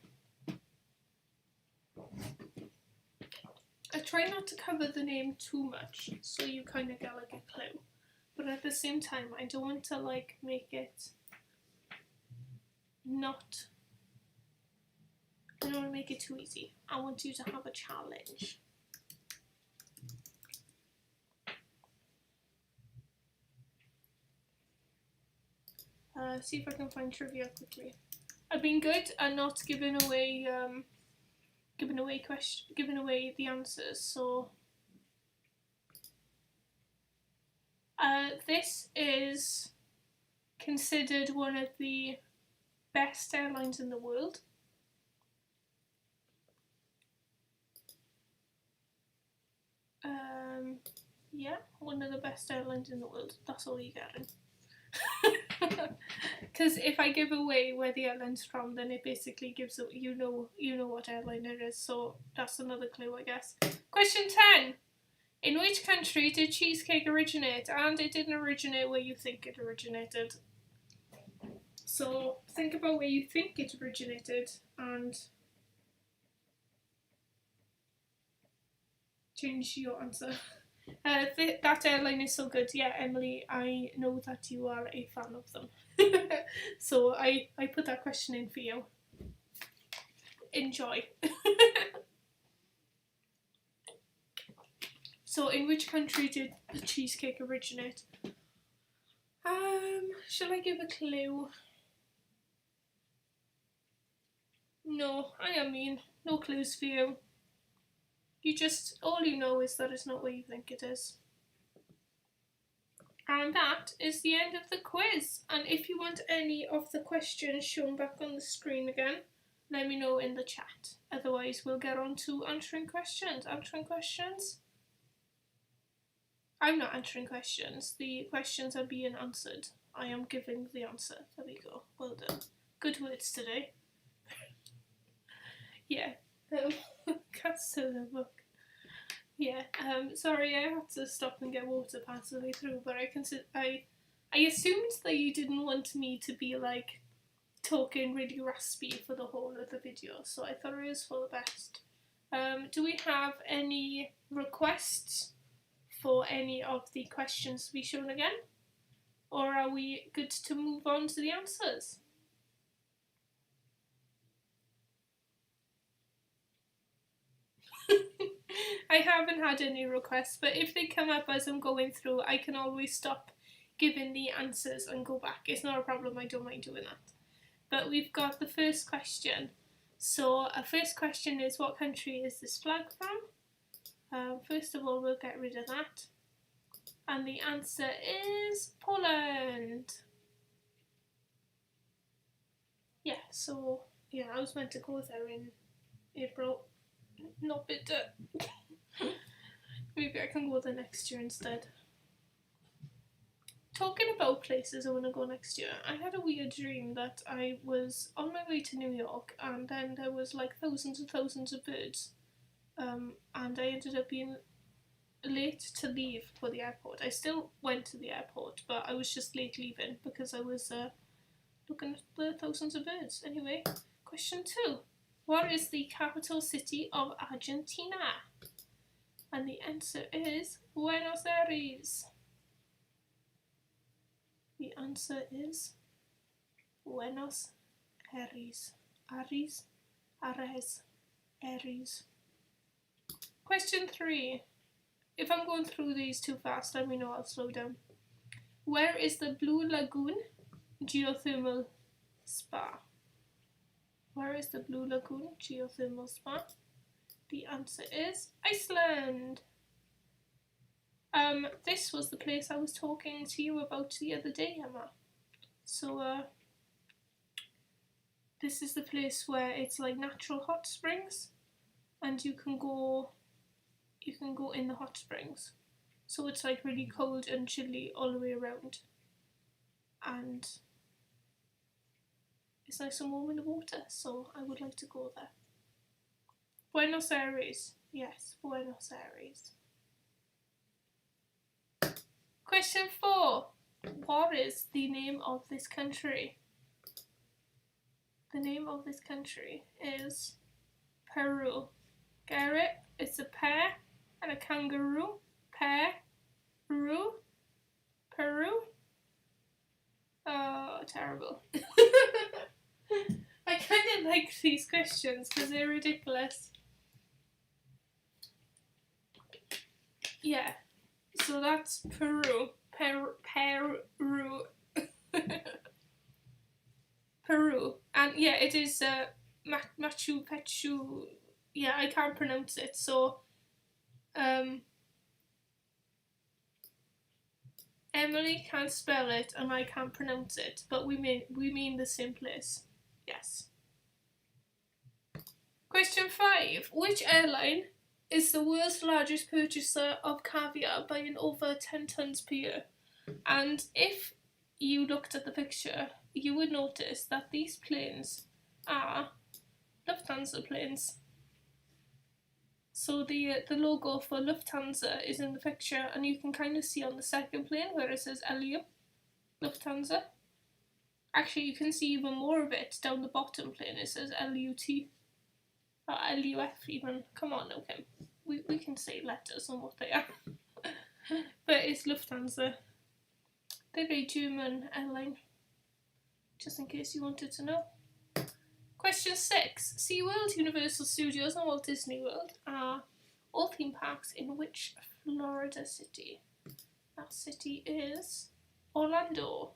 Speaker 2: I try not to cover the name too much, so you kind of get like a clue. But at the same time, I don't want to like make it not. I don't want to make it too easy. I want you to have a challenge. See if I can find trivia quickly. I've been good at not giving away the answers. So this is considered one of the best airlines in the world. Yeah, one of the best airlines in the world. That's all you're getting. Because if I give away where the airline's from, then it basically gives you know what airline it is. So that's another clue, I guess. Question 10. In which country did cheesecake originate? And it didn't originate where you think it originated. So think about where you think it originated and change your answer. That airline is so good. Yeah, Emily, I know that you are a fan of them. So I put that question in for you. Enjoy. So in which country did the cheesecake originate? Shall I give a clue? No, I mean, no clues for you. All you know is that it's not where you think it is. And that is the end of the quiz. And if you want any of the questions shown back on the screen again, let me know in the chat. Otherwise, we'll get on to answering questions. Answering questions? I'm not answering questions. The questions are being answered. I am giving the answer. There we go. Well done. Good words today. Yeah. Can't still the book. Yeah, sorry, I had to stop and get water part of the way through, but I assumed that you didn't want me to be like talking really raspy for the whole of the video, so I thought it was for the best. Do we have any requests for any of the questions to be shown again? Or are we good to move on to the answers? I haven't had any requests, but if they come up as I'm going through, I can always stop giving the answers and go back. It's not a problem, I don't mind doing that. But we've got the first question. So our first question is, what country is this flag from? First of all, we'll get rid of that. And the answer is Poland. Yeah, so, yeah, I was meant to go there in April. Not bitter. Maybe I can go there next year instead. Talking about places I want to go next year, I had a weird dream that I was on my way to New York and then there was like thousands and thousands of birds. And I ended up being late to leave for the airport. I still went to the airport, but I was just late leaving because I was looking at the thousands of birds. Anyway, question 2. What is the capital city of Argentina? And the answer is Buenos Aires. The answer is Buenos Aires. Aires. Question 3. If I'm going through these too fast, let me know, I'll slow down. Where is the Blue Lagoon Geothermal Spa? is the Blue Lagoon geothermal spa? The answer is Iceland. This was the place I was talking to you about the other day, Emma. So, this is the place where it's like natural hot springs, and you can go in the hot springs. So it's like really cold and chilly all the way around. And it's nice and warm in the water, so I would like to go there. Buenos Aires. Yes, Buenos Aires. Question 4. What is the name of this country? The name of this country is Peru. Garrett, it's a pear and a kangaroo. Pear, Peru, Peru. Oh, terrible. I kind of like these questions because they're ridiculous. Yeah, so that's Peru. Peru. Peru. And yeah, it is Machu Picchu. Yeah, I can't pronounce it, so Emily can't spell it and I can't pronounce it, but we mean the same place. Yes. Question 5. Which airline is the world's largest purchaser of caviar by an over 10 tonnes per year? And if you looked at the picture, you would notice that these planes are Lufthansa planes. So the logo for Lufthansa is in the picture, and you can kind of see on the second plane where it says LU, Lufthansa. Actually, you can see even more of it down the bottom plane. It says LUT, or LUF even. Come on now, Kim. We can say letters and what they are. But it's Lufthansa. They're a German airline, just in case you wanted to know. Question 6. SeaWorld, Universal Studios and Walt Disney World are all theme parks in which Florida city? That city is Orlando.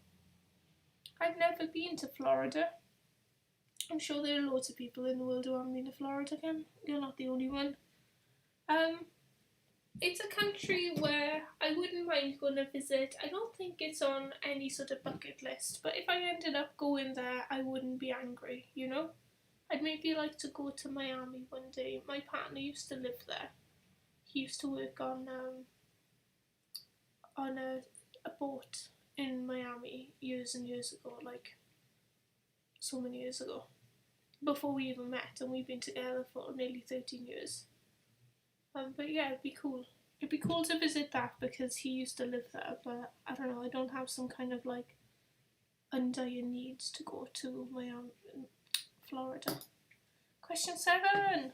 Speaker 2: I've never been to Florida. I'm sure there are loads of people in the world who haven't been to Florida again. You're not the only one. It's a country where I wouldn't mind going to visit. I don't think it's on any sort of bucket list, but if I ended up going there, I wouldn't be angry, you know? I'd maybe like to go to Miami one day. My partner used to live there. He used to work on a boat in Miami years and years ago, like so many years ago, before we even met, and we've been together for nearly 13 years. But yeah, it'd be cool. It'd be cool to visit that because he used to live there, but I don't know, I don't have some kind of like undying needs to go to Miami, Florida. Question 7.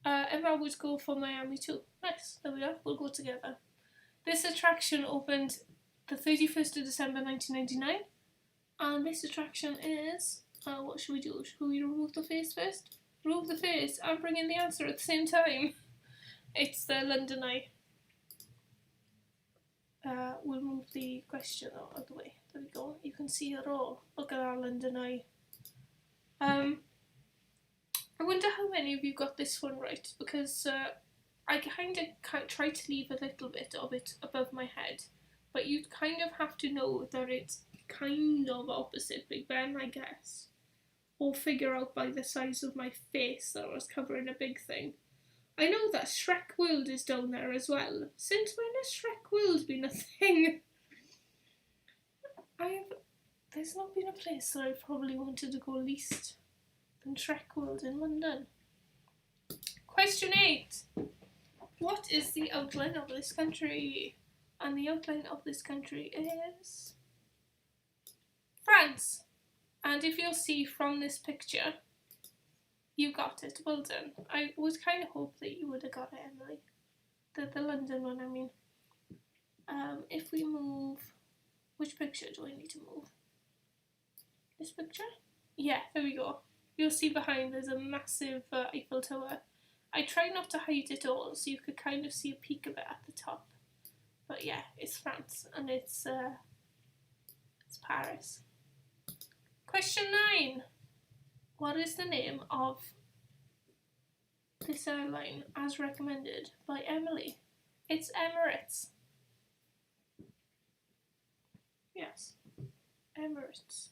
Speaker 2: Emma would go for Miami too. Nice, there we are, we'll go together. This attraction opened the 31st of December 1999, and this attraction is, what should we do? Should we remove the face first? Remove the face and bring in the answer at the same time. It's the London Eye. We'll move the question out of the way. There we go. You can see it all. Look at our London Eye. I wonder how many of you got this one right, because I kind of try to leave a little bit of it above my head, but you kind of have to know that it's kind of opposite Big Ben, I guess. Or figure out by the size of my face that I was covering a big thing. I know that Shrek World is down there as well. Since when has Shrek World been a thing? There's not been a place that I probably wanted to go least than Shrek World in London. Question 8. What is the outline of this country? And the outline of this country is France. And if you'll see from this picture, you got it. Well done. I would kind of hope that you would have got it, Emily. The London one, I mean. If we move... Which picture do I need to move? This picture? Yeah, there we go. You'll see behind there's a massive Eiffel Tower. I try not to hide it all, so you could kind of see a peek of it at the top. But yeah, it's France, and it's Paris. Question 9. What is the name of this airline as recommended by Emily? It's Emirates. Yes, Emirates.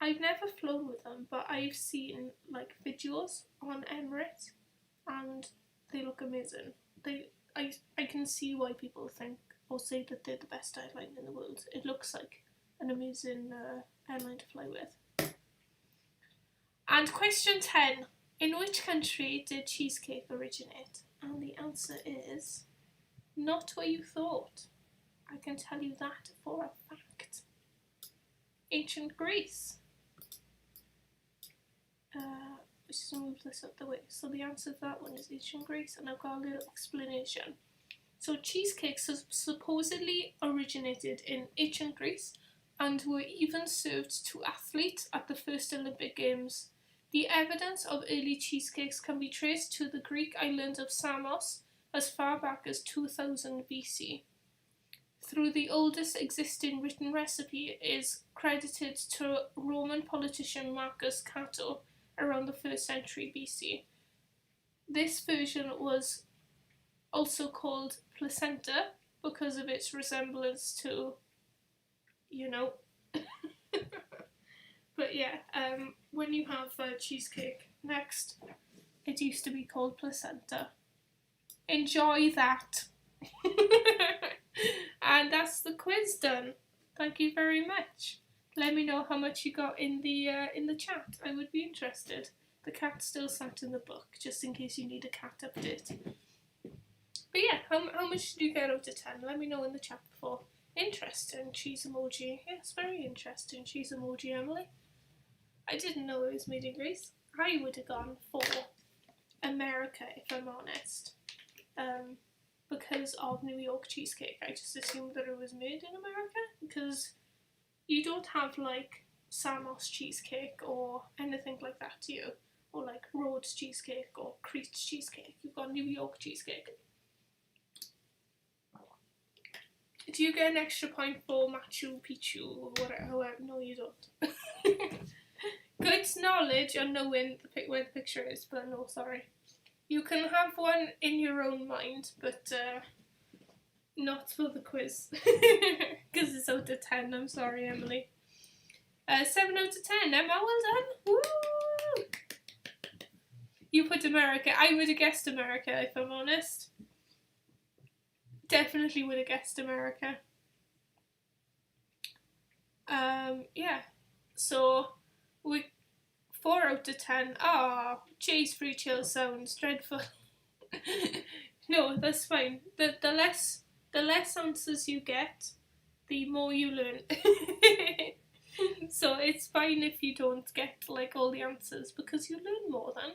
Speaker 2: I've never flown with them, but I've seen like videos on Emirates and they look amazing. I can see why people think or say that they're the best airline in the world. It looks like an amazing airline to fly with. And question 10. In which country did cheesecake originate? And the answer is not where you thought. I can tell you that for a fact. Ancient Greece. Let's just move this up the way. So the answer to that one is ancient Greece, and I've got a little explanation. So cheesecakes supposedly originated in ancient Greece and were even served to athletes at the first Olympic Games. The evidence of early cheesecakes can be traced to the Greek island of Samos as far back as 2000 BC. Through the oldest existing written recipe is credited to Roman politician Marcus Cato around the 1st century BC. This version was also called placenta because of its resemblance to, you know. But yeah, when you have cheesecake next, it used to be called placenta. Enjoy that. And that's the quiz done. Thank you very much. Let me know how much you got in the chat. I would be interested. The cat's still sat in the book, just in case you need a cat update. But yeah, how much did you get out of 10? Let me know in the chat before. Interesting cheese emoji. Yes, very interesting cheese emoji, Emily. I didn't know it was made in Greece. I would have gone for America, if I'm honest. Because of New York cheesecake. I just assumed that it was made in America, because you don't have like Samos cheesecake or anything like that, do you? Or like Rhodes cheesecake or Crete cheesecake. You've got New York cheesecake. Do you get an extra point for Machu Picchu or whatever? No, you don't. Good knowledge on knowing where the picture is, but no, sorry. You can have one in your own mind, but not for the quiz. Because it's out of 10, I'm sorry, Emily. 7 out of 10, Emma, well done. Woo! You put America. I would have guessed America, if I'm honest. Definitely would have guessed America. Yeah. So, we 4 out of 10. Ah, cheese-free chill sounds dreadful. No, that's fine. The less answers you get, the more you learn. So it's fine if you don't get like all the answers, because you learn more then.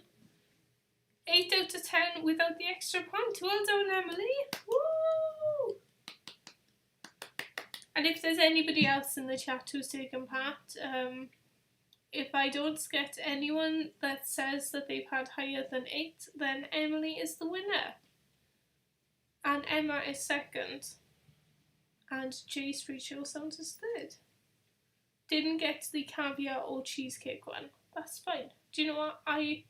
Speaker 2: 8 out of 10 without the extra point. Well done, Emily. Woo! And if there's anybody else in the chat who's taken part, if I don't get anyone that says that they've had higher than 8, then Emily is the winner. And Emma is second. And Jay's Rachel Sounds is third. Didn't get the caviar or cheesecake one. That's fine. Do you know what? I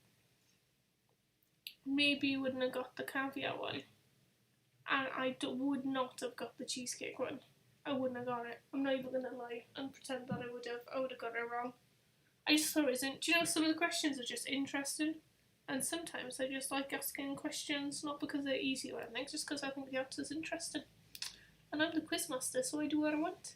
Speaker 2: maybe wouldn't have got the caviar one. And I would not have got the cheesecake one. I wouldn't have got it. I'm not even going to lie and pretend that I would have. I would have got it wrong. I just thought it wasn't. Do you know, some of the questions are just interesting. And sometimes I just like asking questions, not because they're easy or anything, just because I think the answer's interesting. And I'm the quizmaster, so I do what I want.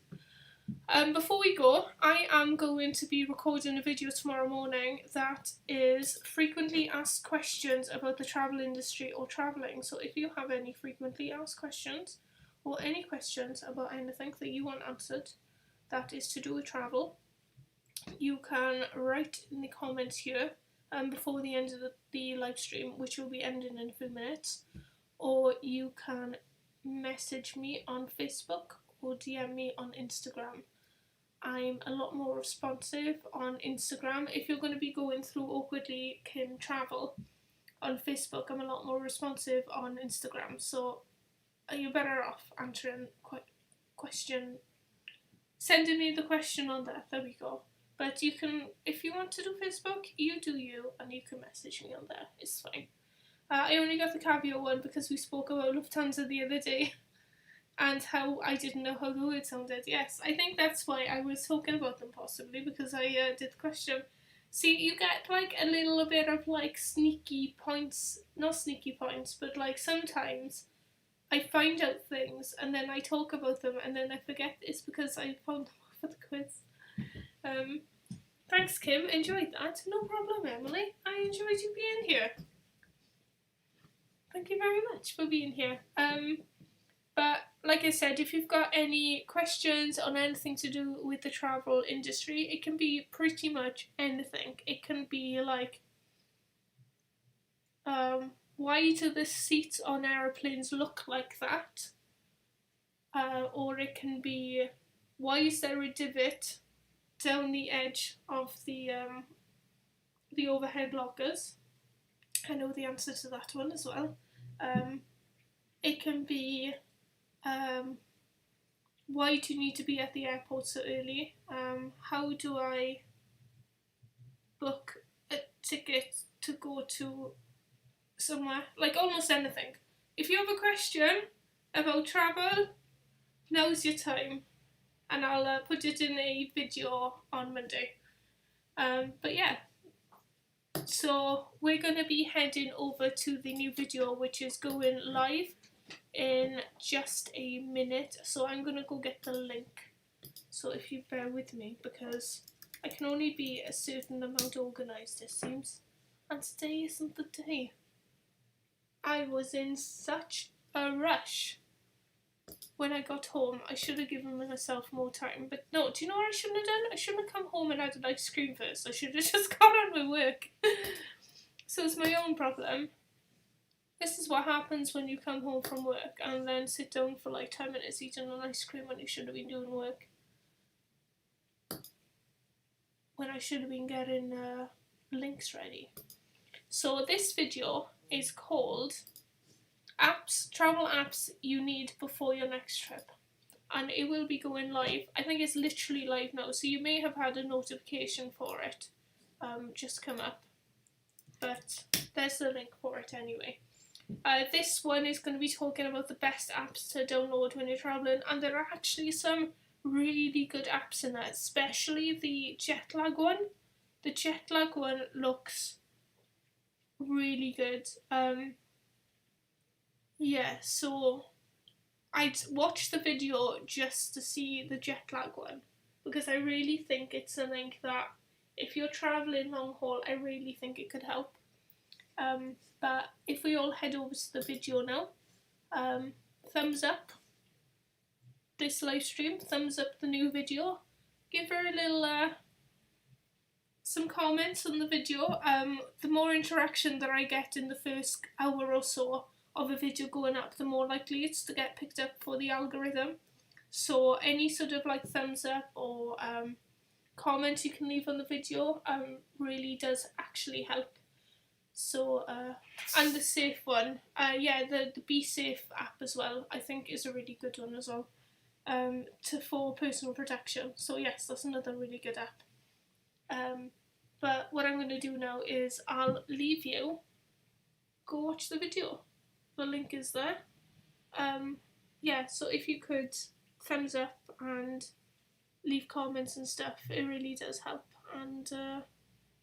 Speaker 2: Before we go, I am going to be recording a video tomorrow morning that is frequently asked questions about the travel industry or travelling. So if you have any frequently asked questions or any questions about anything that you want answered that is to do with travel, you can write in the comments here before the end of the live stream, which will be ending in a few minutes, or you can message me on Facebook or DM me on Instagram. I'm a lot more responsive on Instagram. If you're going to be going through Awkwardly Kim Travel on Facebook, I'm a lot more responsive on Instagram, so you're better off answering questions sending me the question on there. There we go. But you can, if you want to do Facebook, you do you, and you can message me on there. It's fine. I only got the caveat one because we spoke about Lufthansa the other day and how I didn't know how the word sounded. Yes, I think that's why I was talking about them, possibly, because I did the question. See, you get like a little bit of like sneaky points, not sneaky points, but like sometimes I find out things and then I talk about them and then I forget it's because I found them for the quiz. Thanks, Kim. Enjoyed that. No problem, Emily. I enjoyed you being here. Thank you very much for being here. But like I said, if you've got any questions on anything to do with the travel industry, it can be pretty much anything. It can be like, why do the seats on aeroplanes look like that? Or it can be, why is there a divot down the edge of the overhead lockers? I know the answer to that one as well. It can be, why do you need to be at the airport so early? How do I book a ticket to go to somewhere? Like almost anything. If you have a question about travel, now's your time. And I'll put it in a video on Monday. But yeah. So we're going to be heading over to the new video, which is going live in just a minute. So I'm going to go get the link. So if you bear with me, because I can only be a certain amount organised, it seems. And today isn't the day. I was in such a rush when I got home. I should have given myself more time. But no, do you know what I shouldn't have done? I shouldn't have come home and had an ice cream first. I should have just gone on with work. So it's my own problem. This is what happens when you come home from work and then sit down for like 10 minutes eating an ice cream when you should have been doing work. When I should have been getting links ready. So this video is called Travel Apps You Need Before Your Next Trip. And it will be going live. I think it's literally live now, so you may have had a notification for it just come up. But there's the link for it anyway. This one is going to be talking about the best apps to download when you're travelling, and there are actually some really good apps in there, especially the jet lag one. The jet lag one looks really good. Yeah, so I'd watch the video just to see the jet lag one, because I really think it's something that if you're travelling long haul, I really think it could help. But if we all head over to the video now, thumbs up this live stream, thumbs up the new video, give her a little some comments on the video. The more interaction that I get in the first hour or so of a video going up, the more likely it's to get picked up for the algorithm. So any sort of like thumbs up or comment you can leave on the video really does actually help. So and the safe one, yeah, the Be Safe app as well, I think is a really good one as well, for personal protection. So yes, that's another really good app. But what I'm going to do now is I'll leave you, go watch the video. The link is there. Yeah, so if you could thumbs up and leave comments and stuff, it really does help. And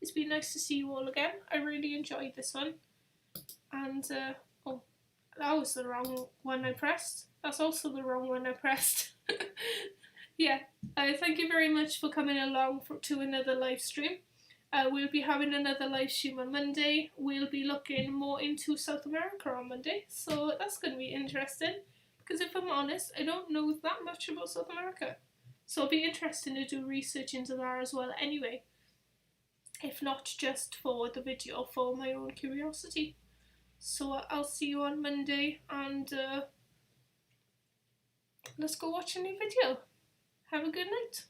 Speaker 2: it's been nice to see you all again. I really enjoyed this one. And oh, that was the wrong one I pressed. That's also the wrong one I pressed. Yeah, thank you very much for coming along to another live stream. We'll be having another live stream on Monday. We'll be looking more into South America on Monday, so that's going to be interesting, because if I'm honest, I don't know that much about South America. So it'll be interesting to do research into that as well anyway, if not just for the video, for my own curiosity. So I'll see you on Monday, and let's go watch a new video. Have a good night.